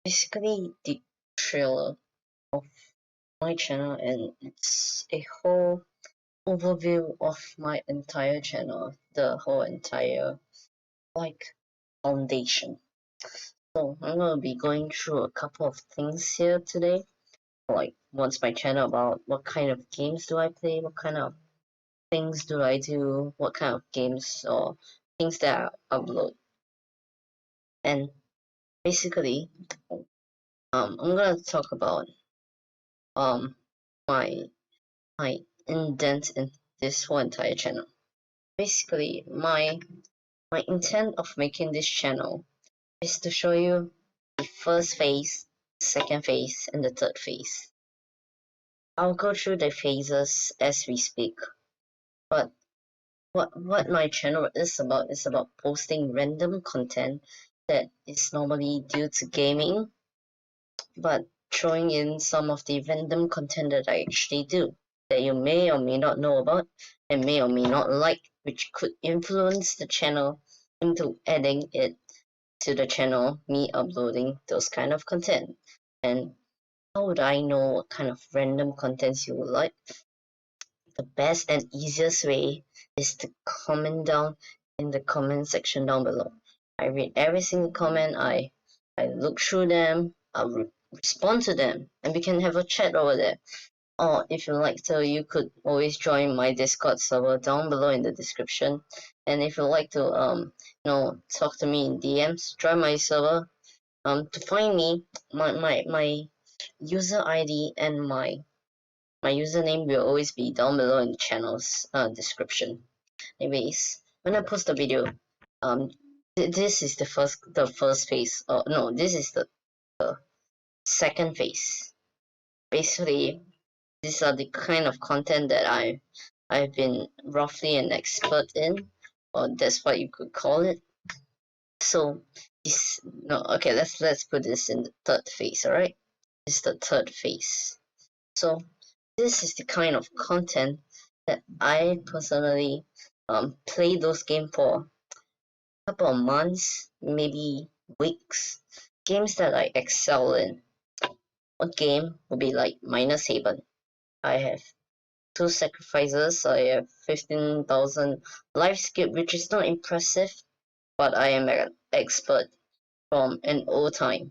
basically the trailer of my channel, and it's a whole overview of my entire channel, the whole entire like foundation. So I'm gonna be going through a couple of things here today. Like what's my channel about, what kind of games do I play, what kind of things do I do, what kind of games or things that I upload. And basically, I'm gonna talk about um my my indent in this whole entire channel. Basically, my intent of making this channel is to show you the first phase, second phase, and the third phase. I'll go through the phases as we speak, but what my channel is about posting random content that is normally due to gaming, but throwing in some of the random content that I actually do that you may or may not know about and may or may not like, which could influence the channel into adding it to the channel, me uploading those kind of content. And how would I know what kind of random contents you would like? The best and easiest way is to comment down in the comment section down below. I read every single comment, I look through them, I'll respond to them, and we can have a chat over there. Or if you like to, you could always join my Discord server down below in the description. And if you like to talk to me in DMs, join my server. To find me, my user ID and my username will always be down below in the channel's description. Anyways, when I post a video, um, this is the first phase. Oh no, this is the second phase. Basically, these are the kind of content that I've been roughly an expert in, or that's what you could call it. So this no okay, let's put this in the third phase, alright? This is the third phase. So this is the kind of content that I personally play those games for a couple of months, maybe weeks. Games that I excel in. A game would be like Minus Haven. I have 2 sacrifices, I have 15,000 life skip, which is not impressive, but I am an expert from an old time.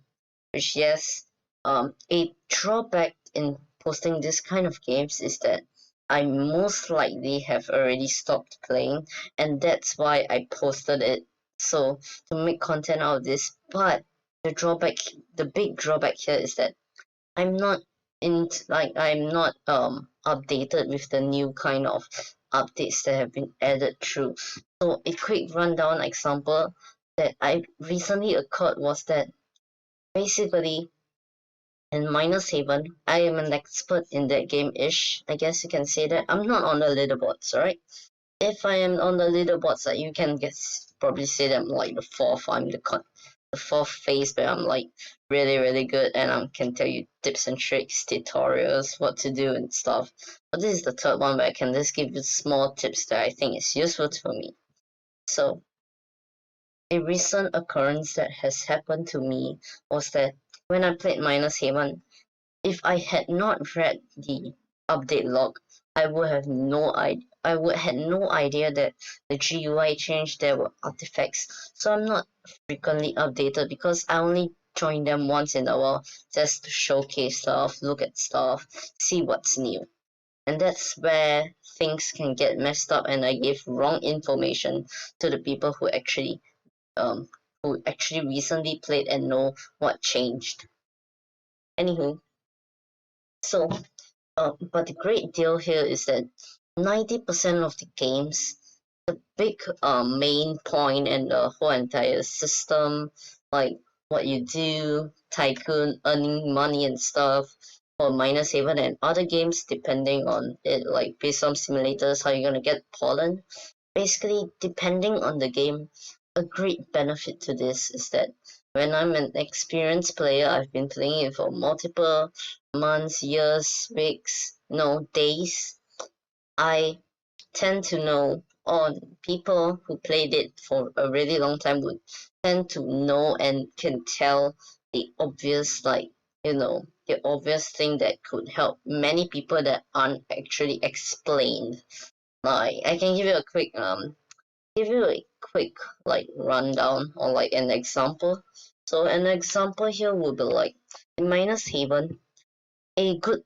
Which yes, a drawback in posting this kind of games is that I most likely have already stopped playing, and that's why I posted it. So to make content out of this, but the big drawback here is that I'm not I'm not updated with the new kind of updates that have been added through. So a quick rundown example that I recently occurred was that basically in Minus Haven, I am an expert in that game-ish. I guess you can say that. I'm not on the leaderboards, alright? If I am on the leaderboards, you can guess probably say that I'm like the fourth. I'm the fourth phase where I'm like really really good, and I can tell you tips and tricks, tutorials, what to do and stuff. But this is the third one where I can just give you small tips that I think is useful for me. So a recent occurrence that has happened to me was that when I played Minus Haven, if I had not read the update log, I would had no idea that the GUI changed. There were artifacts, so I'm not frequently updated because I only join them once in a while just to showcase stuff, look at stuff, see what's new. And that's where things can get messed up, and I give wrong information to the people um who actually recently played and know what changed. Anywho, so but the great deal here is that 90% of the games, the big main point and the whole entire system, like what you do, tycoon, earning money and stuff, or Minus Haven and other games, depending on it, like based on simulators, how you're gonna get pollen. Basically, depending on the game, a great benefit to this is that when I'm an experienced player, I've been playing it for multiple months, years, weeks, no, days. I tend to know, or people who played it for a really long time would tend to know and can tell the obvious, like, the obvious thing that could help many people that aren't actually explained. Like, I can give you a quick like rundown or like an example. So an example here would be like in Minus Haven, a good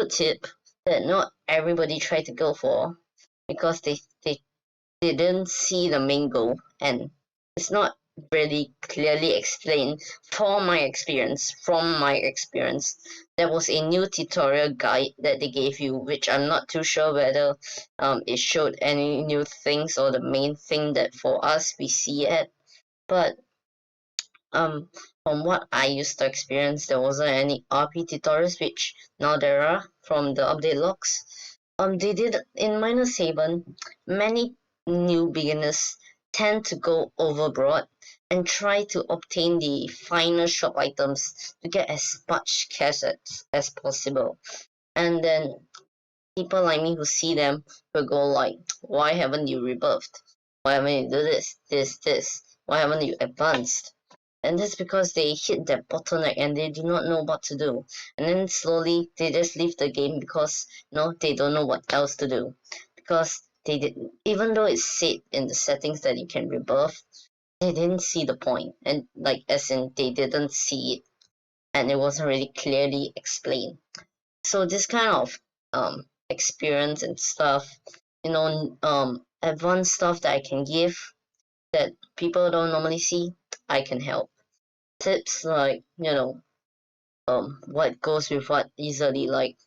tip that not everybody try to go for because they didn't see the main goal, and it's not really clearly explained from my experience. There was a new tutorial guide that they gave you, which I'm not too sure whether it showed any new things or the main thing that for us we see it. But um from what I used to experience, there wasn't any RP tutorials, which now there are from the update logs. They did in Minus Haven, many new beginners tend to go overboard and try to obtain the final shop items to get as much cash as possible. And then people like me who see them will go like, why haven't you rebirthed? Why haven't you do this? Why haven't you advanced? And that's because they hit that bottleneck and they do not know what to do. And then slowly they just leave the game because they don't know what else to do. Because they did, even though it's said in the settings that you can rebirth, they didn't see the point. And like as in they didn't see it and it wasn't really clearly explained. So this kind of experience and stuff, advanced stuff that I can give that people don't normally see, I can help. Tips like what goes with what easily, like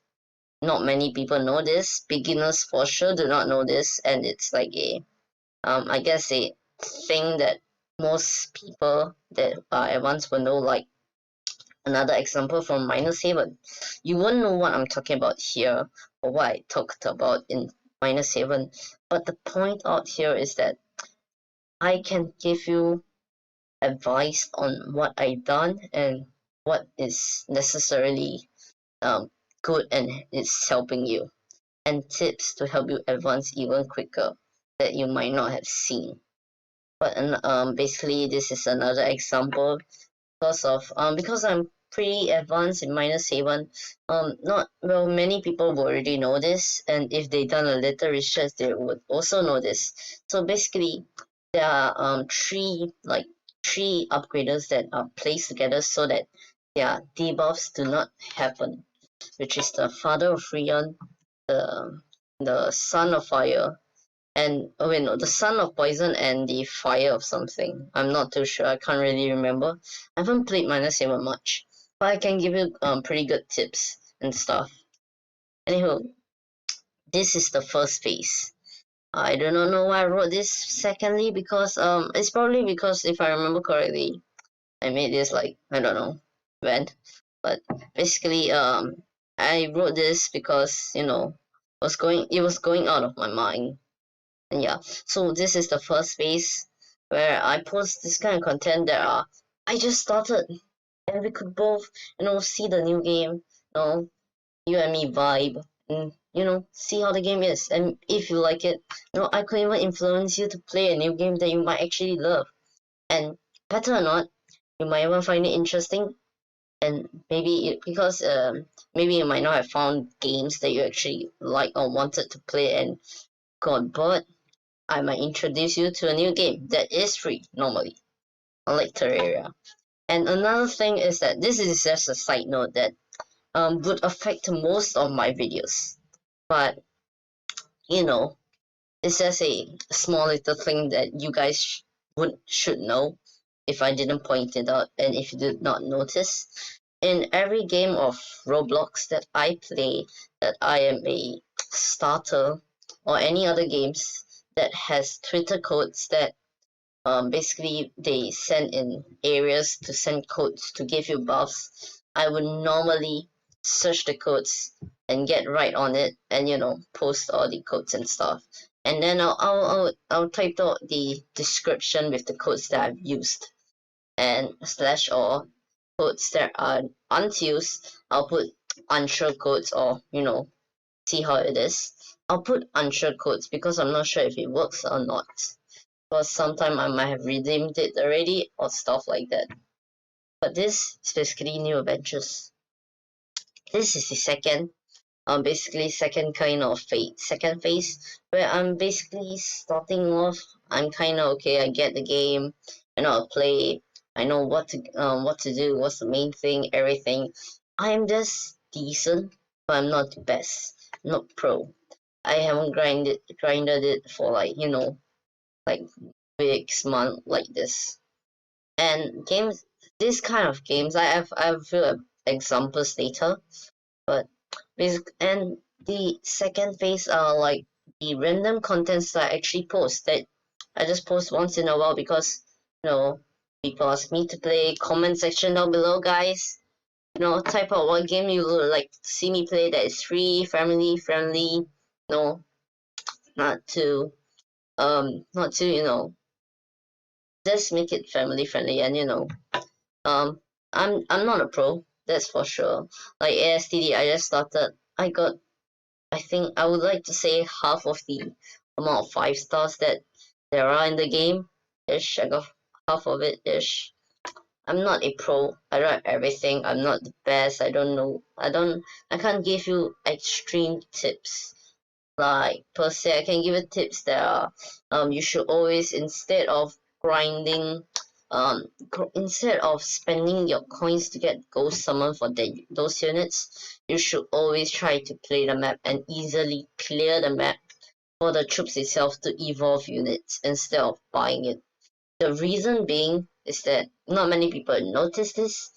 not many people know this, beginners for sure do not know this, and it's like a I guess a thing that most people that are advanced will know. Like another example from Minus Haven, you won't know what I'm talking about here or what I talked about in Minus Haven, but the point out here is that I can give you advice on what I've done and what is necessarily good and it's helping you, and tips to help you advance even quicker that you might not have seen. But basically this is another example because I'm pretty advanced in Minus Haven. Not well, many people will already know this, and if they done a little research, they would also know this. So basically, there are three upgraders that are placed together so that their debuffs do not happen, which is the Father of Freon, the Son of Fire, and oh wait no, the Son of Poison and the Fire of something. I'm not too sure. I can't really remember. I haven't played Minus Saber much, but I can give you pretty good tips and stuff. Anywho, this is the first phase. I do not know why I wrote this secondly because it's probably because if I remember correctly, I made this like I don't know when, but basically I wrote this because it was going out of my mind. And yeah, so this is the first phase where I post this kind of content that I just started and we could both see the new game, you and me vibe, and see how the game is, and if you like it, I could even influence you to play a new game that you might actually love, and better or not, you might even find it interesting, and because maybe you might not have found games that you actually like or wanted to play and got bored. I might introduce you to a new game that is free normally, unlike Terraria. And another thing is that this is just a side note that would affect most of my videos. But you know, it's just a small little thing that you guys should know if I didn't point it out and if you did not notice. In every game of Roblox that I play, that I am a starter, or any other games that has Twitter codes that basically they send in areas to send codes to give you buffs, I would normally search the codes and get right on it and post all the codes and stuff, and then I'll type out the description with the codes that I've used, and slash or codes that are unused, I'll put unsure codes, or see how it is. I'll put unsure codes because I'm not sure if it works or not, because sometime I might have redeemed it already or stuff like that. But this is basically New Adventures. This is the second kind of second phase where I'm basically starting off. I'm kind of okay. I get the game. I know how to play. I know what to do. What's the main thing? Everything. I'm just decent, but I'm not the best. Not pro. I haven't grinded it for like like weeks, month like this. And games, this kind of games, I have few examples later, but and the second phase are like the random contents that I actually post that I just post once in a while because people ask me to play. Comment section down below, guys. Type out what game you would like to see me play that is free, family friendly. No, not to not to just make it family friendly. And um I'm not a pro, that's for sure. Like ASTD, I just started. I think I would like to say half of the amount of 5 stars that there are in the game ish. I got half of it ish. I'm not a pro. I don't have everything. I'm not the best. I don't know. I can't give you extreme tips. Like per se, I can give you tips that are you should always, instead of grinding, instead of spending your coins to get ghost summon for those units, you should always try to play the map and easily clear the map for the troops itself to evolve units instead of buying it. The reason being is that not many people notice this.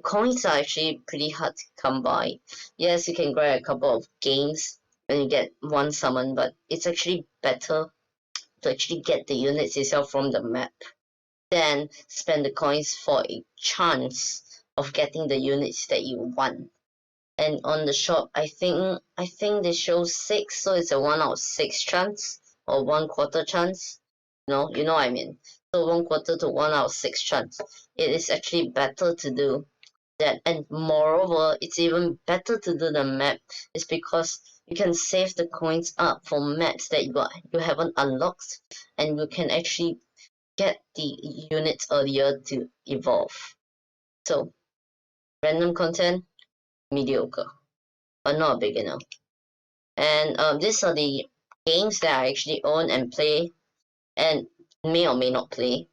Coins are actually pretty hard to come by. Yes, you can grind a couple of games when you get one summon, but it's actually better to actually get the units itself from the map than spend the coins for a chance of getting the units that you want. And on the shop, I think they show 6, so it's a 1 out of 6 chance or 1/4 chance. No, you know what I mean. So 1/4 to 1 out of 6 chance. It is actually better to do that, and moreover, it's even better to do the map. Is because you can save the coins up for maps that you haven't unlocked, and you can actually get the units earlier to evolve. So random content, mediocre, but not a beginner. And these are the games that I actually own and play, and may or may not play,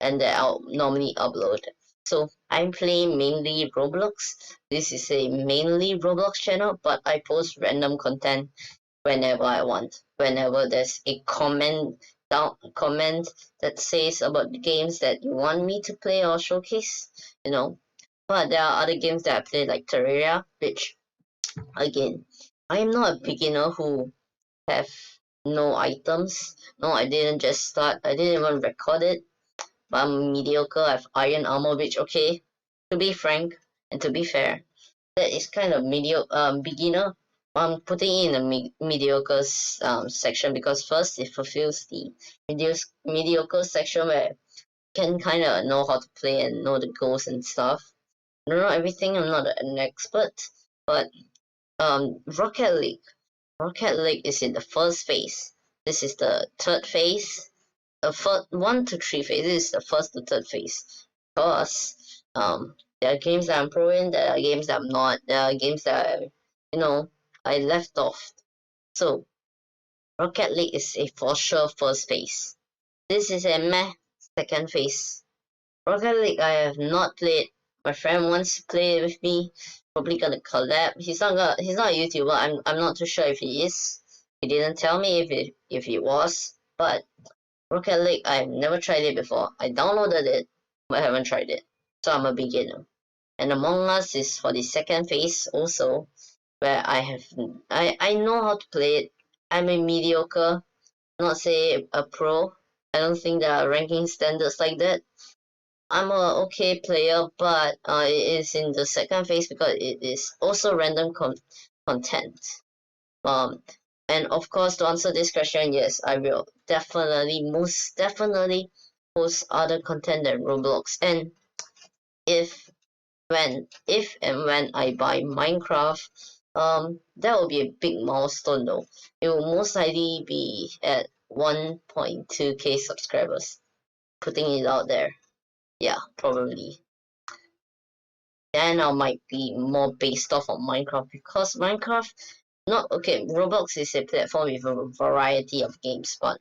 and that I'll normally upload. So I'm playing mainly Roblox. This is a mainly Roblox channel, but I post random content whenever I want. Whenever there's a comment that says about the games that you want me to play or showcase, you know. But there are other games that I play like Terraria, which again, I am not a beginner who have no items. No, I didn't just start. I didn't even record it. But I'm mediocre. I have iron armor, which okay. To be frank and to be fair, that is kind of beginner. I'm putting in a mediocre section because first it fulfills the mediocre section where you can kind of know how to play and know the goals and stuff. I don't know everything. I'm not an expert, but Rocket League. Rocket League is in the first phase. This is the third phase. The first 1 to 3 phase. This is the first to third phase. Because there are games that I'm pro in, there are games that I'm not, there are games that I left off. So Rocket League is a for sure first phase. This is a meh second phase. Rocket League I have not played. My friend wants to play it with me. Probably gonna collab. He's not a YouTuber. I'm not too sure if he is. He didn't tell me if he was. But Rocket League I've never tried it before. I downloaded it, but I haven't tried it. So I'm a beginner. And Among Us is for the second phase also, where I know how to play it. I'm a mediocre, not say a pro. I don't think there are ranking standards like that. I'm a okay player, but it is in the second phase because it is also random content. Um, and of course, to answer this question, yes, I will most definitely post other content than Roblox. And if if and when I buy Minecraft, that will be a big milestone though. It will most likely be at 1.2k subscribers. Putting it out there. Yeah, probably. then I might be more based off on Minecraft, because Minecraft, not okay, Roblox is a platform with a variety of games, but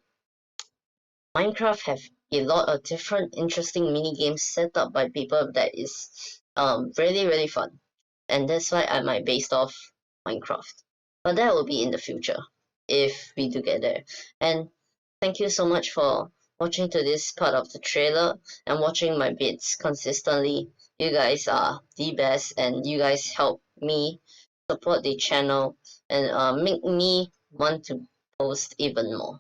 Minecraft have a lot of different interesting mini games set up by people that is really fun, and that's why I might based off Minecraft. But that will be in the future if we do get there. And thank you so much for watching to this part of the trailer and watching my bits consistently. You guys are the best, and you guys help me support the channel and make me want to post even more.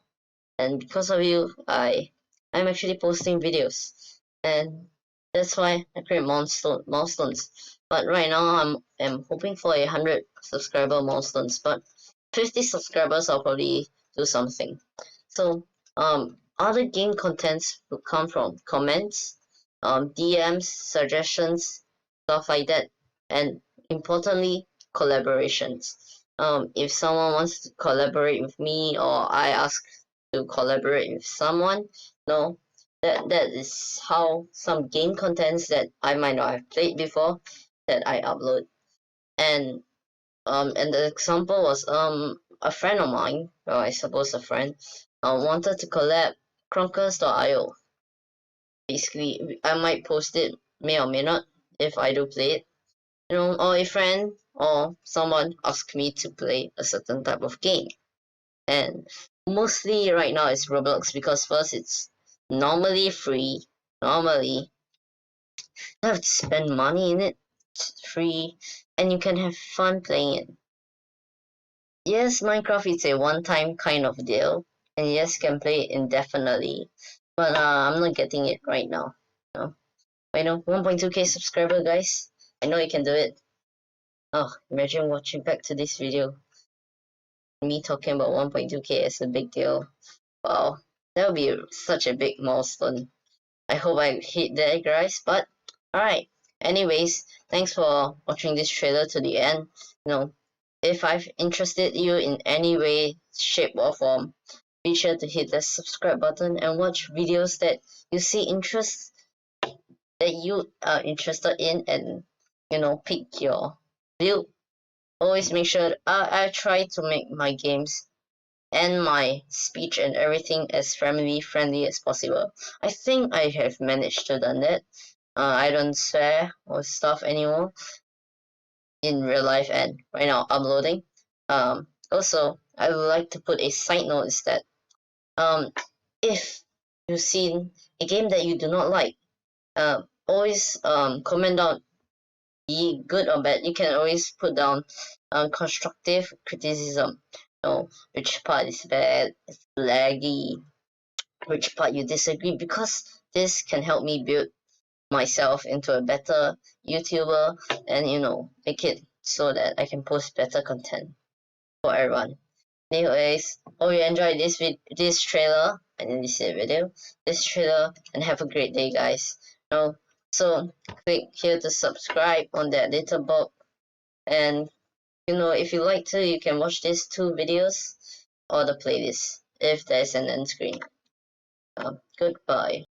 And because of you, I'm actually posting videos, and that's why I create milestones. But right now I'm hoping for 100 subscriber milestones, but 50 subscribers I'll probably do something. So other game contents will come from comments, DMs, suggestions, stuff like that, and importantly, collaborations. If someone wants to collaborate with me, or I ask to collaborate with someone, no, that is how some game contents that I might not have played before that I upload. And the example was a friend of mine, well, I suppose a friend, wanted to collab Cronkers.io. Basically, I might post it, may or may not, if I do play it. Or a friend or someone asked me to play a certain type of game. And mostly right now it's Roblox, because first it's normally free. Normally, you don't have to spend money in it. It's free, and you can have fun playing it. Yes, Minecraft is a one-time kind of deal, and yes, can play it indefinitely. But I'm not getting it right now. No, I know 1.2k subscriber, guys. I know you can do it. Oh, imagine watching back to this video, me talking about 1.2k as a big deal. Wow, that would be such a big milestone. I hope I hit that, guys. But alright. Anyways, thanks for watching this trailer to the end. If I've interested you in any way, shape, or form, be sure to hit the subscribe button and watch videos that you see interest that you are interested in, and pick your view. Always make sure I try to make my games and my speech and everything as family friendly as possible. I think I have managed to done that. I don't swear or stuff anymore in real life and right now uploading. Also, I would like to put a side note is that um, if you've seen a game that you do not like, always comment down, be good or bad. You can always put down constructive criticism. Which part is bad, it's laggy, which part you disagree, because this can help me build myself into a better YouTuber, and make it so that I can post better content for everyone. Anyways, hope you enjoyed this trailer and this trailer, and have a great day, guys. So click here to subscribe on that little bell, and if you like to, you can watch these two videos or the playlist if there's an end screen. Goodbye.